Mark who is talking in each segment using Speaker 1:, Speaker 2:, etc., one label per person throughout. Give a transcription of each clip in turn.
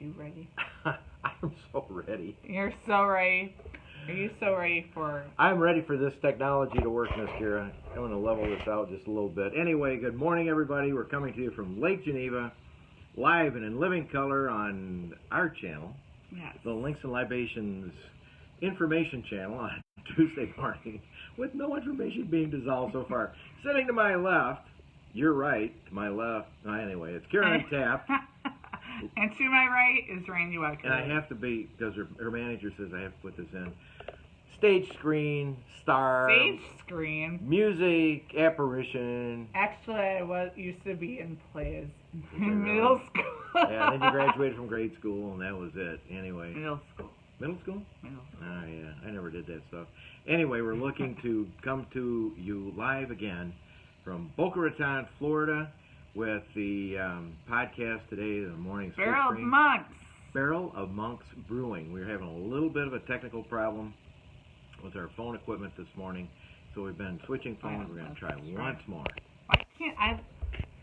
Speaker 1: you ready?
Speaker 2: I'm so ready.
Speaker 1: You're so ready. Are you so ready for...
Speaker 2: I'm ready for this technology to work, Miss Kira. I'm going to level this out just a little bit. Anyway, good morning, everybody. We're coming to you from Lake Geneva, live and in living color on our channel,
Speaker 1: Yes.
Speaker 2: the Links and Libations information channel on Tuesday morning, with no information being dissolved so far. Sitting to my left, you're right, to my left. Anyway, it's Karen Tapp.
Speaker 1: And to my right is Randy Weckerly.
Speaker 2: And I have to be, because her manager says I have to put this in. Stage screen, star.
Speaker 1: Stage screen.
Speaker 2: Music, apparition.
Speaker 1: Actually, I used to be in plays in middle school.
Speaker 2: Yeah, then you graduated from grade school, and that was it. Anyway.
Speaker 1: Middle school.
Speaker 2: Middle school?
Speaker 1: Middle school.
Speaker 2: Oh, yeah. I never did that stuff. Anyway, we're looking to come to you live again from Boca Raton, Florida, with the podcast today, the morning
Speaker 1: Barrel of Monks.
Speaker 2: Barrel of Monks Brewing. We're having a little bit of a technical problem with our phone equipment this morning, so we've been switching phones. We're going to try once more.
Speaker 1: Why can't I...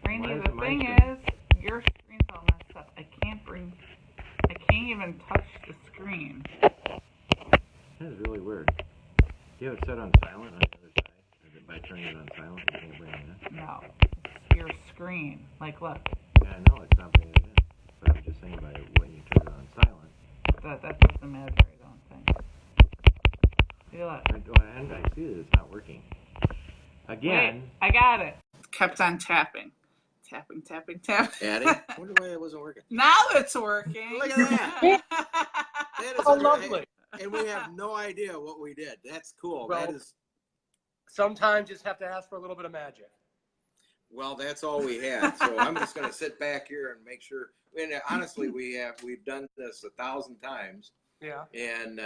Speaker 1: Randy, the thing is, your screen's all messed up. I can't even touch the screen.
Speaker 2: That is really weird. Do you have it set on silent on the other side? Is it by turning it on silent, you can't bring it in?
Speaker 1: No. It's your screen. Like, look.
Speaker 2: Yeah, I know it's not bringing it in. But I'm just saying by when you turn it on silent.
Speaker 1: That doesn't matter, I don't think. See, look.
Speaker 2: And I see that it's not working. Again.
Speaker 1: Wait, I got it. Kept on tapping. Tapping.
Speaker 2: Addie? I wonder why it wasn't working.
Speaker 1: Now it's working.
Speaker 2: Look at that. That is
Speaker 3: lovely.
Speaker 2: And we have no idea what we did. That's cool.
Speaker 3: Well,
Speaker 2: that is.
Speaker 3: Sometimes you just have to ask for a little bit of magic.
Speaker 2: Well, that's all we had. So I'm just going to sit back here and make sure. And honestly, we've done this 1,000 times.
Speaker 3: Yeah.
Speaker 2: And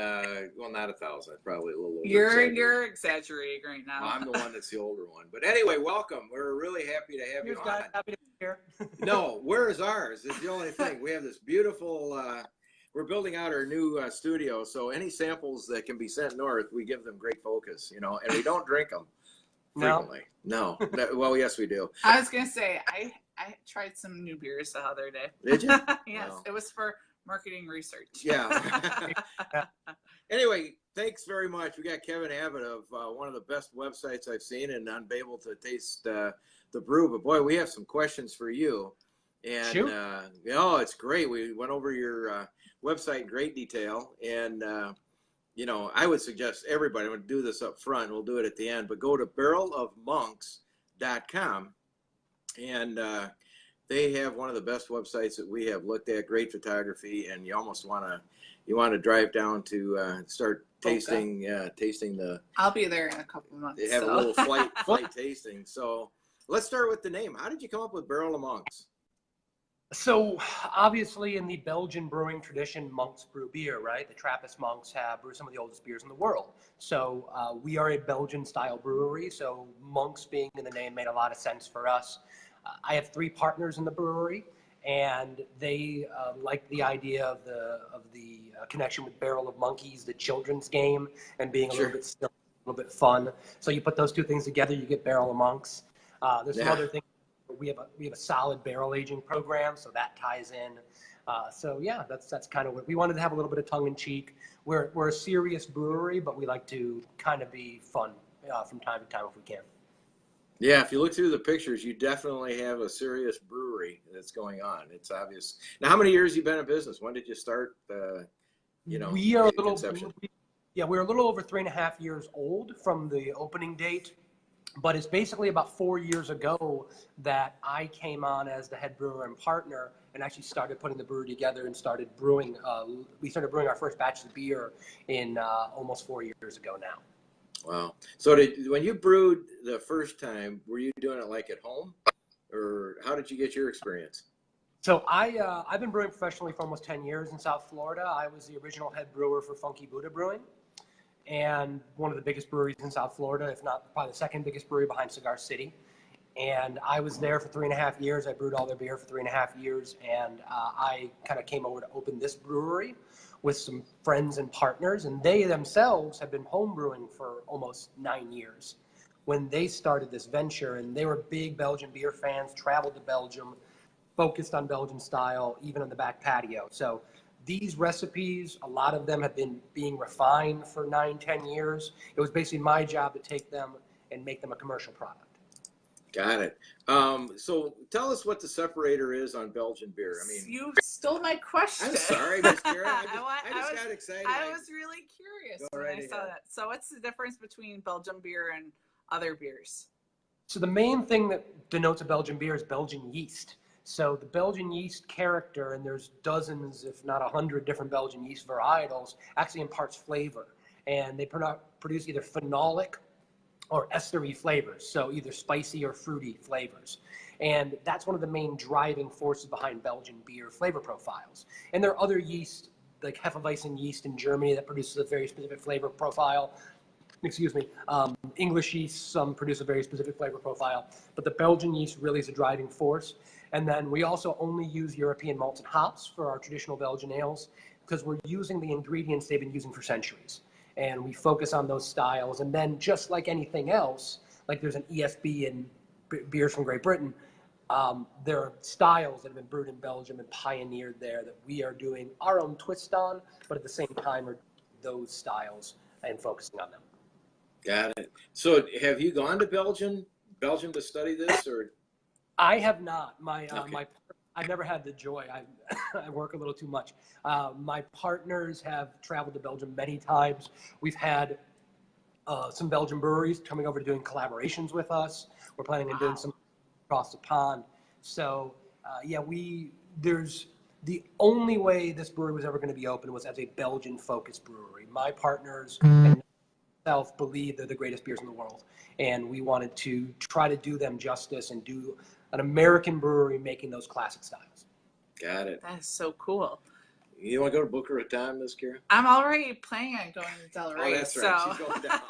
Speaker 2: well, not 1,000. Probably a little over.
Speaker 1: You're exaggerating right now.
Speaker 2: Well, I'm the one that's the older one. But anyway, welcome. We're really happy to have you on.
Speaker 3: Happy to be here.
Speaker 2: No, where is ours? It's the only thing. We have this beautiful. We're building out our new studio, so any samples that can be sent north, we give them great focus, and we don't drink them frequently. No. Well, yes, we do.
Speaker 1: I was gonna say I tried some new beers the other day.
Speaker 2: Did you?
Speaker 1: Yes,
Speaker 2: No.
Speaker 1: It was for marketing research.
Speaker 2: Yeah. Anyway, thanks very much. We got Kevin Abbott of one of the best websites I've seen, and I'm able to taste the brew. But boy, we have some questions for you. And
Speaker 3: Shoot.
Speaker 2: It's great. We went over your website in great detail, and I would suggest everybody, I'm going to do this up front, we'll do it at the end, but go to barrelofmonks.com, and they have one of the best websites that we have looked at, great photography, and you almost want to drive down to start tasting the.
Speaker 1: I'll be there in a couple of months.
Speaker 2: They have a little flight tasting. So let's start with the name. How did you come up with Barrel of Monks?
Speaker 3: So obviously in the Belgian brewing tradition, monks brew beer, right? The Trappist monks brew some of the oldest beers in the world. So we are a Belgian style brewery. So monks being in the name made a lot of sense for us. I have 3 partners in the brewery, and they like the idea of the connection with Barrel of Monkeys, the children's game, and being a little bit silly, a little bit fun. So you put those 2 things together, you get Barrel of Monks. There's some other things. We have a solid barrel aging program, so that ties in. So yeah, that's kind of what we wanted to have, a little bit of tongue in cheek. We're a serious brewery, but we like to kind of be fun from time to time if we can.
Speaker 2: Yeah, if you look through the pictures, you definitely have a serious brewery that's going on. It's obvious. Now, how many years have you been in business? When did you start?
Speaker 3: We are we're a little over 3.5 years old from the opening date. But it's basically about 4 years ago that I came on as the head brewer and partner and actually started putting the brewery together and started brewing. We started brewing our first batch of beer in almost 4 years ago now.
Speaker 2: Wow. So when you brewed the first time, were you doing it like at home? Or how did you get your experience?
Speaker 3: So I've been brewing professionally for almost 10 years in South Florida. I was the original head brewer for Funky Buddha Brewing, and one of the biggest breweries in South Florida, if not probably the second biggest brewery behind Cigar City. And I was there for 3.5 years. I brewed all their beer for 3.5 years. And I kind of came over to open this brewery with some friends and partners. And they themselves have been home brewing for almost 9 years when they started this venture. And they were big Belgian beer fans, traveled to Belgium, focused on Belgian style, even on the back patio. So these recipes, a lot of them have been being refined for 9-10 years. It was basically my job to take them and make them a commercial product.
Speaker 2: Got it. So tell us what the separator is on Belgian beer. I mean,
Speaker 1: you stole my question.
Speaker 2: I'm sorry, Miss Karen. I just
Speaker 1: was,
Speaker 2: got excited.
Speaker 1: I was really curious
Speaker 2: Go
Speaker 1: when
Speaker 2: right
Speaker 1: I saw
Speaker 2: ahead.
Speaker 1: that. So what's the difference between Belgian beer and other beers?
Speaker 3: So the main thing that denotes a Belgian beer is Belgian yeast. So the Belgian yeast character, and there's dozens, if not 100 different Belgian yeast varietals, actually imparts flavor. And they produce either phenolic or estery flavors, so either spicy or fruity flavors. And that's one of the main driving forces behind Belgian beer flavor profiles. And there are other yeast, like Hefeweizen yeast in Germany, that produces a very specific flavor profile. Excuse me, English yeast, some produce a very specific flavor profile, but the Belgian yeast really is a driving force. And then we also only use European malts and hops for our traditional Belgian ales because we're using the ingredients they've been using for centuries. And we focus on those styles. And then just like anything else, like there's an ESB in beers from Great Britain, there are styles that have been brewed in Belgium and pioneered there that we are doing our own twist on, but at the same time are those styles and focusing on them.
Speaker 2: Got it. So have you gone to Belgium to study this, or?
Speaker 3: I have not.
Speaker 2: Okay.
Speaker 3: I've never had the joy. I work a little too much. My partners have traveled to Belgium many times. We've had some Belgian breweries coming over doing collaborations with us. We're planning on doing some across the pond. So yeah, there's the only way this brewery was ever going to be open was as a Belgian-focused brewery. My partners and myself believe they're the greatest beers in the world, and we wanted to try to do them justice and do an American brewery making those classic styles.
Speaker 2: Got it.
Speaker 1: That is so cool.
Speaker 2: You want to go to Boca Raton, Miss Karen?
Speaker 1: I'm already planning on going to Del Rey.
Speaker 2: Oh, that's right.
Speaker 1: So.
Speaker 2: She's going down.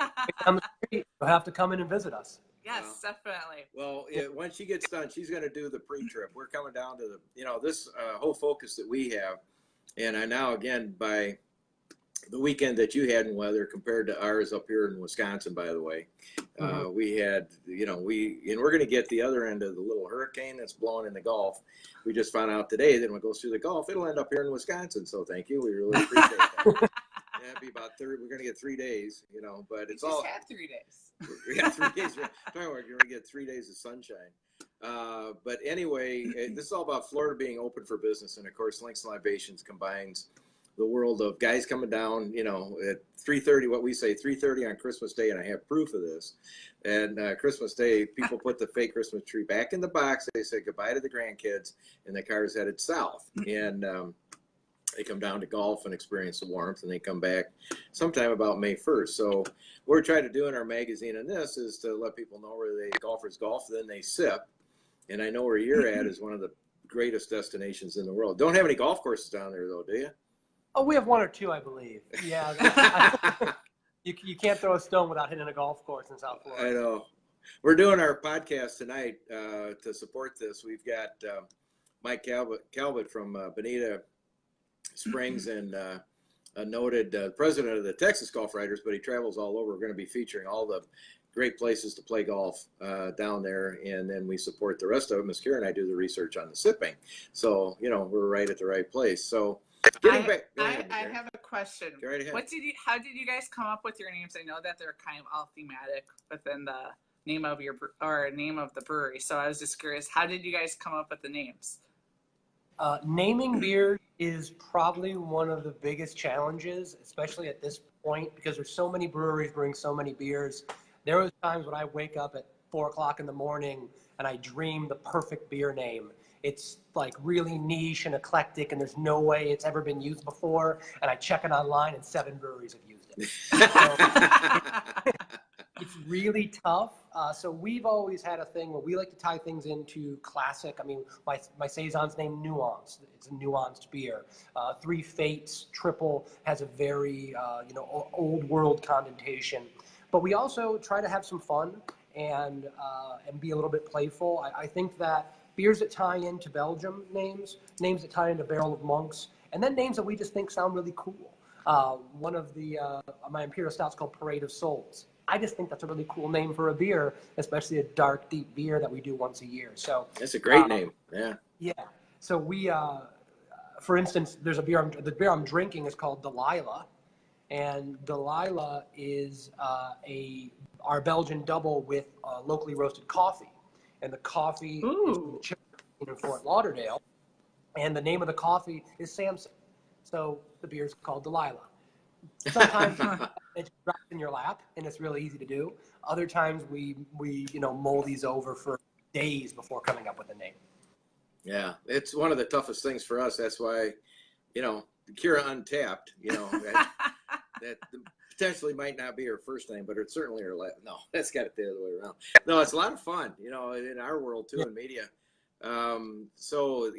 Speaker 3: On the street, you'll have to come in and visit us.
Speaker 1: Yes, definitely.
Speaker 2: Well, when she gets done, she's going to do the pre-trip. We're coming down to this whole focus that we have. And I now, again, by the weekend that you had in weather compared to ours up here in Wisconsin, by the way, we had, and we're going to get the other end of the little hurricane that's blowing in the Gulf. We just found out today that when it goes through the Gulf, it'll end up here in Wisconsin. So thank you. We really appreciate that. That'd be about we're going to get 3 days, but it's all.
Speaker 1: We just had 3 days.
Speaker 2: We got 3 days. We're going to get 3 days of sunshine. But anyway, this is all about Florida being open for business. And of course, Links and Libations combines the world of guys coming down, at 3:30, what we say, 3:30 on Christmas Day, and I have proof of this. And Christmas Day, people put the fake Christmas tree back in the box. They say goodbye to the grandkids, and the car's headed south. And they come down to golf and experience the warmth, and they come back sometime about May 1st. So what we're trying to do in our magazine and this is to let people know where golfers golf, then they sip. And I know where you're at is one of the greatest destinations in the world. Don't have any golf courses down there, though, do you?
Speaker 3: Oh, we have one or two, I believe. Yeah. You can't throw a stone without hitting a golf course in South Florida.
Speaker 2: I know. We're doing our podcast tonight to support this. We've got Mike Calvert from Bonita Springs and a noted president of the Texas Golf Writers, but he travels all over. We're going to be featuring all the great places to play golf down there, and then we support the rest of it. Ms. Karen and I do the research on the sipping. So, we're right at the right place. So
Speaker 1: I have a question.
Speaker 2: Go right ahead.
Speaker 1: How did you guys come up with your names? I know that they're kind of all thematic within the name of name of the brewery. So I was just curious, how did you guys come up with the names?
Speaker 3: Naming beer is probably one of the biggest challenges, especially at this point, because there's so many breweries brewing so many beers. There was times when I wake up at 4 o'clock in the morning and I dream the perfect beer name. It's like really niche and eclectic, and there's no way it's ever been used before. And I check it online, and 7 breweries have used it. So it's really tough. So we've always had a thing where we like to tie things into classic. I mean, my Saison's named Nuance. It's a nuanced beer. Three Fates Triple has a very old world connotation. But we also try to have some fun and be a little bit playful. I think that beers that tie into Belgium names that tie into Barrel of Monks, and then names that we just think sound really cool. One of my Imperial Stout's called Parade of Souls. I just think that's a really cool name for a beer, especially a dark, deep beer that we do once a year. So
Speaker 2: that's a great name. Yeah.
Speaker 3: Yeah. So we, for instance, there's the beer I'm drinking is called Delilah, and Delilah is our Belgian double with locally roasted coffee, and the coffee is from
Speaker 1: Ooh.
Speaker 3: in Fort Lauderdale, and the name of the coffee is Samson. So the beer is called Delilah. Sometimes it drops in your lap, and it's really easy to do. Other times we mull these over for days before coming up with a name.
Speaker 2: Yeah, it's one of the toughest things for us. That's why, Kira Untapped, that potentially might not be her first name, but it's certainly her last. No, that's got it the other way around. No, it's a lot of fun, in our world too, in media. So,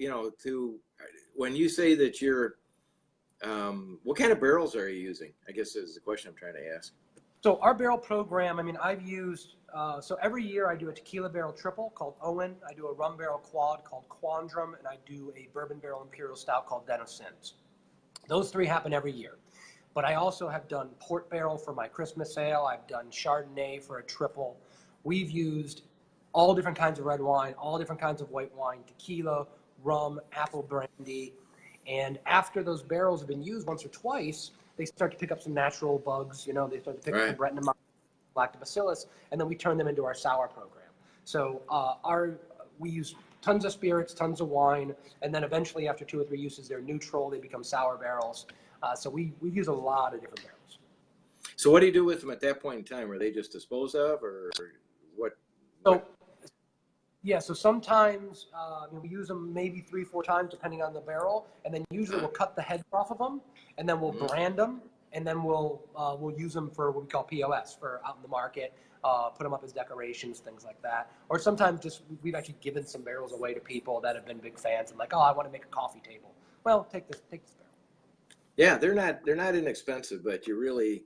Speaker 2: when you say that you're, what kind of barrels are you using? I guess is the question I'm trying to ask.
Speaker 3: So our barrel program, I've used, so every year I do a tequila barrel triple called Owen, I do a rum barrel quad called Quandrum, and I do a bourbon barrel imperial stout called Den of Sins. Those three happen every year. But I also have done port barrel for my Christmas ale. I've done Chardonnay for a triple. We've used all different kinds of red wine, all different kinds of white wine, tequila, rum, apple brandy. And after those barrels have been used once or twice, they start to pick up some natural bugs. They start to pick up some Brettanomyces, lactobacillus, and then we turn them into our sour program. So we use tons of spirits, tons of wine, and then eventually after 2 or 3 uses, they're neutral. They become sour barrels. So we use a lot of different barrels.
Speaker 2: So what do you do with them at that point in time? Are they just disposed of, or what?
Speaker 3: So sometimes we use them maybe 3-4 times depending on the barrel, and then usually we'll cut the heads off of them, and then we'll brand them, and then we'll use them for what we call POS, for out in the market, put them up as decorations, things like that. Or sometimes we've actually given some barrels away to people that have been big fans and like, oh, I want to make a coffee table. Well, take this barrel.
Speaker 2: Yeah, they're not inexpensive, but you really,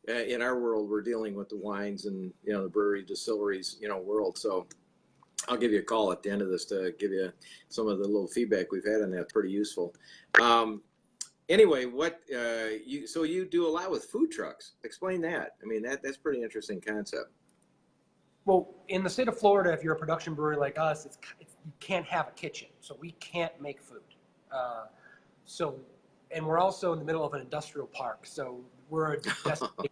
Speaker 2: in our world, we're dealing with the wines and the brewery distilleries world. So I'll give you a call at the end of this to give you some of the little feedback we've had on that. Pretty useful. Anyway, so you do a lot with food trucks. Explain that. That's pretty interesting concept.
Speaker 3: Well, in the state of Florida, if you're a production brewery like us, you can't have a kitchen, so we can't make food. And we're also in the middle of an industrial park, so we're a destination.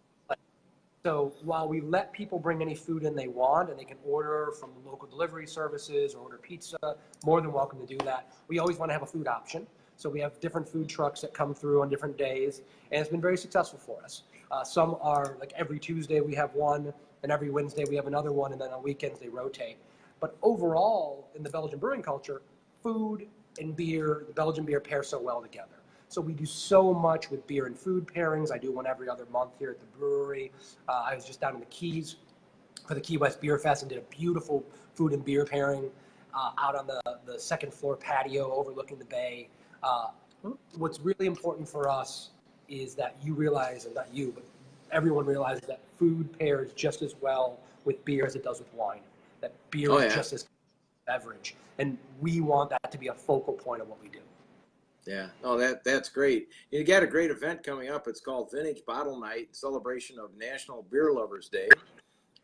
Speaker 3: So while we let people bring any food in they want, and they can order from local delivery services or order pizza, more than welcome to do that. We always want to have a food option. So we have different food trucks that come through on different days, and it's been very successful for us. Some are like every Tuesday we have one, and every Wednesday we have another one, and then on weekends they rotate. But overall, in the Belgian brewing culture, food and beer, the Belgian beer pair so well together. So we do so much with beer and food pairings. I do one every other month here at the brewery. I was just down in the Keys for the Key West Beer Fest and did a beautiful food and beer pairing out on the second floor patio overlooking the bay. What's really important for us is that you realize, and not you, but everyone realizes that food pairs just as well with beer as it does with wine. That beer is just as beverage. And we want that to be a focal point of what we do.
Speaker 2: Yeah, that's great. You got a great event coming up. It's called Vintage Bottle Night, celebration of National Beer Lovers Day.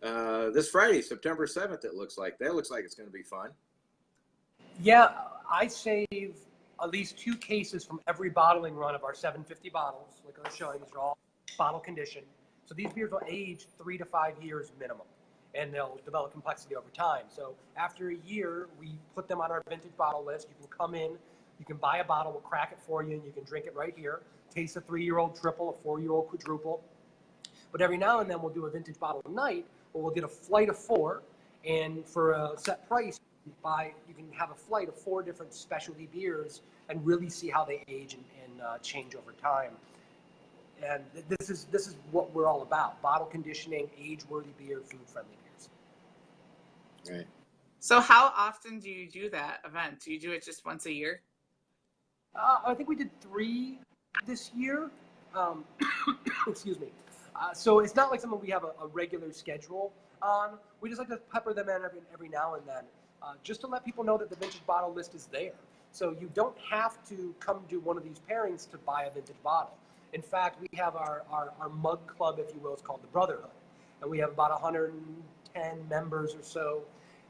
Speaker 2: This Friday, September 7th, it looks like. That looks like it's going to be fun.
Speaker 3: Yeah, I save at least 2 cases from every bottling run of our 750 bottles. Like I was showing, these are all bottle conditioned. So these beers will age 3 to 5 years minimum, and they'll develop complexity over time. So after a year, we put them on our vintage bottle list. You can come in. You can buy a bottle, we'll crack it for you, and you can drink it right here. Taste a 3-year-old triple, a 4-year-old quadruple. But every now and then we'll do a vintage bottle night, where we'll get a flight of 4, and for a set price, you can have a flight of 4 different specialty beers and really see how they age and change over time. And this is what we're all about: bottle conditioning, age-worthy beer, food-friendly beers.
Speaker 2: Right.
Speaker 1: So how often do you do that event? Do you do it just once a year?
Speaker 3: I think we did 3 this year. Excuse me. So it's not like something we have a regular schedule on. We just like to pepper them in every now and then, just to let people know that the vintage bottle list is there. So you don't have to come do one of these pairings to buy a vintage bottle. In fact, we have our mug club, if you will. It's called the Brotherhood. And we have about 110 members or so.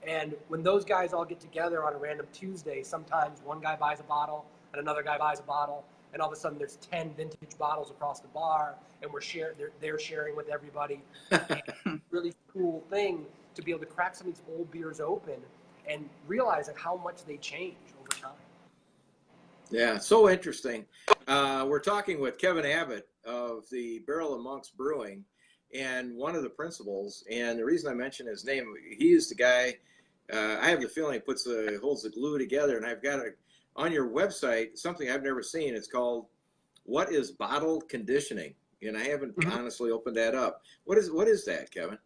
Speaker 3: And when those guys all get together on a random Tuesday, sometimes one guy buys a bottle and another guy buys a bottle, and all of a sudden there's 10 vintage bottles across the bar, and they're sharing with everybody. And really cool thing to be able to crack some of these old beers open and realize how much they change over time.
Speaker 2: Yeah, so interesting. We're talking with Kevin Abbott of the Barrel of Monks Brewing, and one of the principals, and the reason I mention his name, he is the guy, I have the feeling he holds the glue together, and I've got on your website something I've never seen. It's called What is Bottle Conditioning? And I haven't honestly opened that up. What is that, Kevin?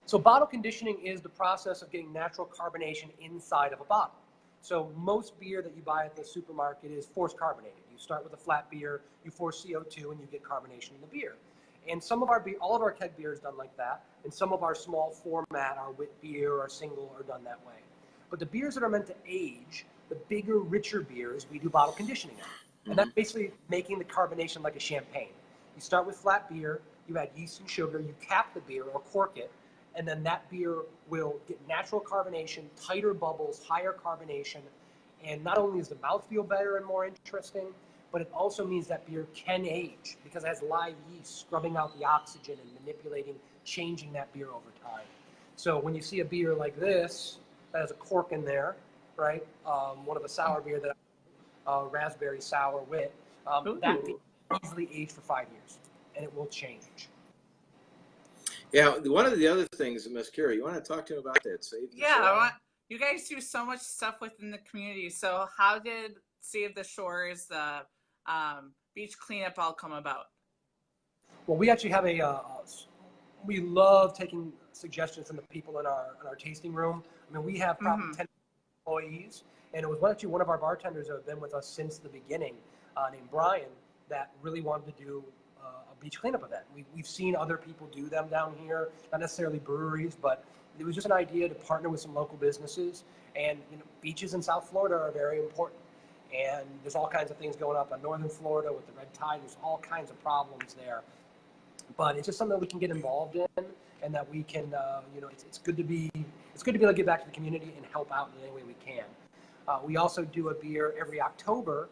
Speaker 3: So bottle conditioning is the process of getting natural carbonation inside of a bottle. So most beer that you buy at the supermarket is forced carbonated. You start with a flat beer, you force CO2, and you get carbonation in the beer. And some of our beer, all of our keg beer is done like that, and some of our small format, our wit beer, our single, are done that way. But the beers that are meant to age, the bigger, richer beers, we do bottle conditioning on. And that's basically making the carbonation like a champagne. You start with flat beer, you add yeast and sugar, you cap the beer or cork it, and then that beer will get natural carbonation, tighter bubbles, higher carbonation, and not only is the mouthfeel better and more interesting, but it also means that beer can age because it has live yeast scrubbing out the oxygen and manipulating, changing that beer over time. So when you see a beer like this that has a cork in there, right? One of a sour beer that raspberry sour wit, that can easily age for 5 years, and it will change.
Speaker 2: Yeah, one of the other things, Miss Kira, you want to talk to him about that?
Speaker 1: You guys do so much stuff within the community. So how did Save the Shores, the beach cleanup all come about?
Speaker 3: Well, we actually have we love taking suggestions from the people in our tasting room. I mean, we have probably 10 employees, and it was actually one of our bartenders that have been with us since the beginning, named Brian, that really wanted to do a beach cleanup event. We've seen other people do them down here, not necessarily breweries, but it was just an idea to partner with some local businesses. And beaches in South Florida are very important. And there's all kinds of things going up in northern Florida with the red tide. There's all kinds of problems there. But it's just something that we can get involved in, and that we can, it's good to be able to give back to the community and help out in any way we can. We also do a beer every October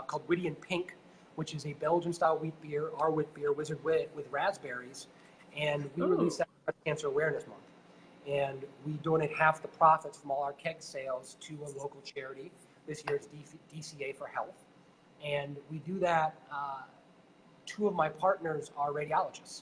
Speaker 3: called Witty and Pink, which is a Belgian-style wheat beer, our wheat beer, Wizard Wit, with raspberries. And we release that for Cancer Awareness Month. And we donate half the profits from all our keg sales to a local charity. This year it's DCA for Health. And we do that, 2 of my partners are radiologists.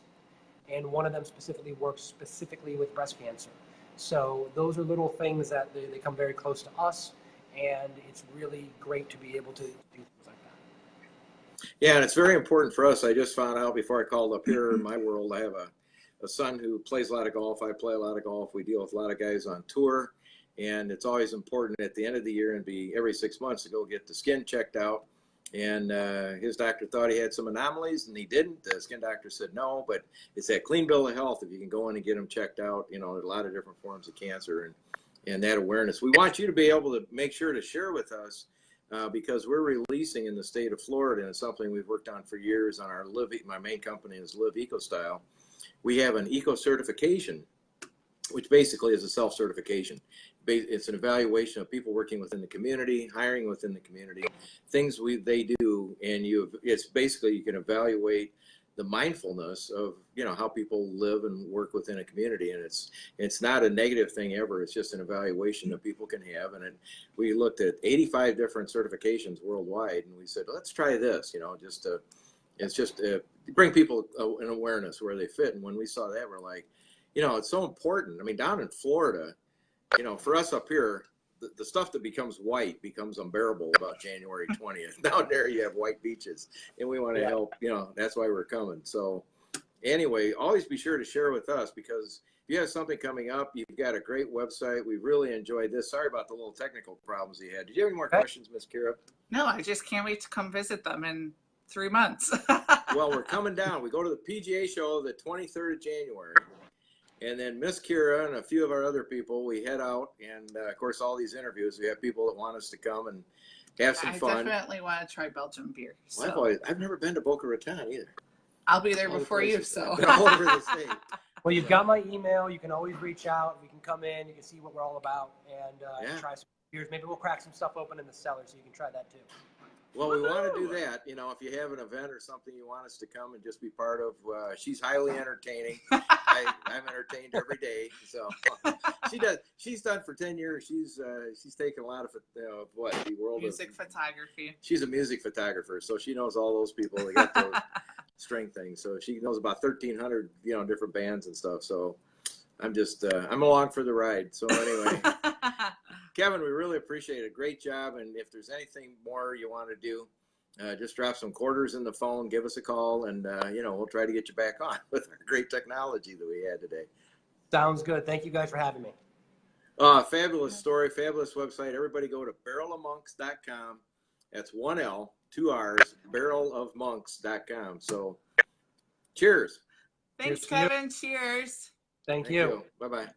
Speaker 3: And one of them specifically works with breast cancer. So those are little things that they come very close to us. And it's really great to be able to do things like that.
Speaker 2: Yeah, and it's very important for us. I just found out before I called up here in my world, I have a son who plays a lot of golf. I play a lot of golf. We deal with a lot of guys on tour. And it's always important at the end of the year and every 6 months to go get the skin checked out. And his doctor thought he had some anomalies, and he didn't. The skin doctor said no, but it's that clean bill of health. If you can go in and get them checked out, there's a lot of different forms of cancer and that awareness. We want you to be able to make sure to share with us because we're releasing in the state of Florida, and it's something we've worked on for years on our my main company is Live Eco Style. We have an eco certification, which basically is a self-certification. It's an evaluation of people working within the community, hiring within the community, things they do, and it's basically you can evaluate the mindfulness of how people live and work within a community, and it's not a negative thing ever. It's just an evaluation that people can have, and we looked at 85 different certifications worldwide, and we said let's try this, just to bring people an awareness where they fit. And when we saw that, we're like, it's so important. I mean, down in Florida, for us up here, the stuff that becomes white becomes unbearable about January 20th. Down there, you have white beaches, and we want to help. That's why we're coming. So anyway, always be sure to share with us, because if you have something coming up, you've got a great website. We really enjoyed this. Sorry about the little technical problems you had. Did you have any more questions, Miss Kira?
Speaker 1: No, I just can't wait to come visit them in 3 months.
Speaker 2: Well, we're coming down. We go to the PGA show the 23rd of January. And then Miss Kira and a few of our other people, we head out. And, of course, all these interviews, we have people that want us to come and have some fun.
Speaker 1: I definitely want to try Belgian beer.
Speaker 2: So. Well, I've never been to Boca Raton either.
Speaker 1: I'll be there before you, so.
Speaker 2: I've been all over the state.
Speaker 3: Well, you've got my email. You can always reach out. We can come in. You can see what we're all about and try some beers. Maybe we'll crack some stuff open in the cellar so you can try that too.
Speaker 2: Well, we want to do that. You know, if you have an event or something you want us to come and just be part of, she's highly entertaining. I'm entertained every day. So she does. She's done for 10 years. She's taken a lot of the world
Speaker 1: music photography.
Speaker 2: She's a music photographer, so she knows all those people. They got those string things. So she knows about 1,300 different bands and stuff. So I'm just I'm along for the ride. So anyway. Kevin, we really appreciate it. Great job. And if there's anything more you want to do, just drop some quarters in the phone, give us a call, and, we'll try to get you back on with our great technology that we had today.
Speaker 3: Sounds good. Thank you guys for having me.
Speaker 2: Fabulous story, fabulous website. Everybody go to barrelofmonks.com. That's 1 L, 2 R's, barrelofmonks.com. So cheers.
Speaker 1: Thanks, Kevin. Cheers.
Speaker 3: Thank you.
Speaker 2: Bye-bye.